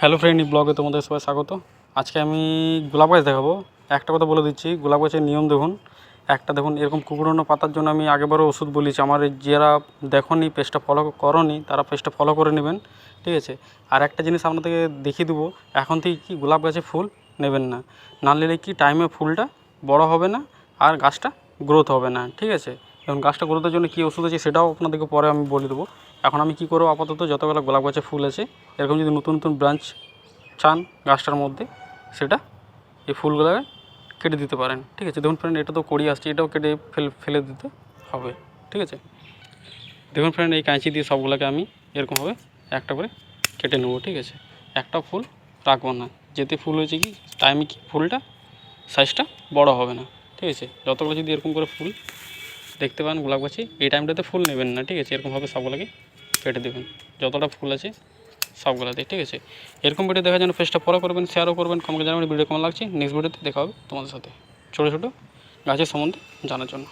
Hello friend, এই ব্লগে তোমাদের সবাই স্বাগত। আজকে আমি গোলাপ গাছ দেখাবো। একটা কথা বলে দিচ্ছি, গোলাপ গাছের নিয়ম দেখুন। দেখুন, এরকম কুকুরনো পাতার জন্য আমি আগেবারও ওষুধ বলেছি। আমার যারা দেখোনি, পেজটা ফলো করোনি, তারা পেজটা ফলো করে নেবেন, ঠিক আছে। আর একটা জিনিস আপনাদেরকে দেখিয়ে দেবো, এখন থেকে কি গোলাপ গাছে ফুল নেবেন না, না নিলে কি টাইমে ফুলটা বড় হবে না আর গাছটা গ্রোথ হবে না, ঠিক আছে। এখন গাছটা গ্রোথের জন্য কী ওষুধ আছে সেটাও আপনাদেরকে পরে আমি বলে দেবো। এখন আমি কী করবো, আপাতত যতগুলো গোলাপ গাছে ফুল আছে, এরকম যদি নতুন নতুন ব্রাঞ্চ চান গাছটার মধ্যে, সেটা এই ফুলগুলোকে কেটে দিতে পারেন, ঠিক আছে। দেখুন ফ্রেন্ড, এটা তো কড়ি আসছে, এটাও কেটে ফেলে দিতে হবে, ঠিক আছে। দেখুন ফ্রেন্ড, এই কাঁচি দিয়ে সবগুলোকে আমি এরকমভাবে একটা করে কেটে নেবো, ঠিক আছে। একটা ফুল রাখবো না, যেতে ফুল হয়েছে কি টাইমে কি ফুলটা সাইজটা বড় হবে না, ঠিক আছে। যতগুলো যদি এরকম করে ফুল দেখতে পান গোলাপ গাছে, এই টাইমটাতে ফুল নেবেন না, ঠিক আছে। এরকমভাবে সবগুলোকে কেটে দেবেন, যতটা ফুল আছে সবগুলোতে, ঠিক আছে। এরকম ভিডিও দেখার জন্য পেজটা ফলো করবেন, শেয়ারও করবেন, কমেন্টে জানাবেন ভিডিও কেমন লাগছে। নেক্সট ভিডিওতে দেখা হবে তোমাদের সাথে ছোটো ছোটো গাছের সম্বন্ধে জানার জন্য।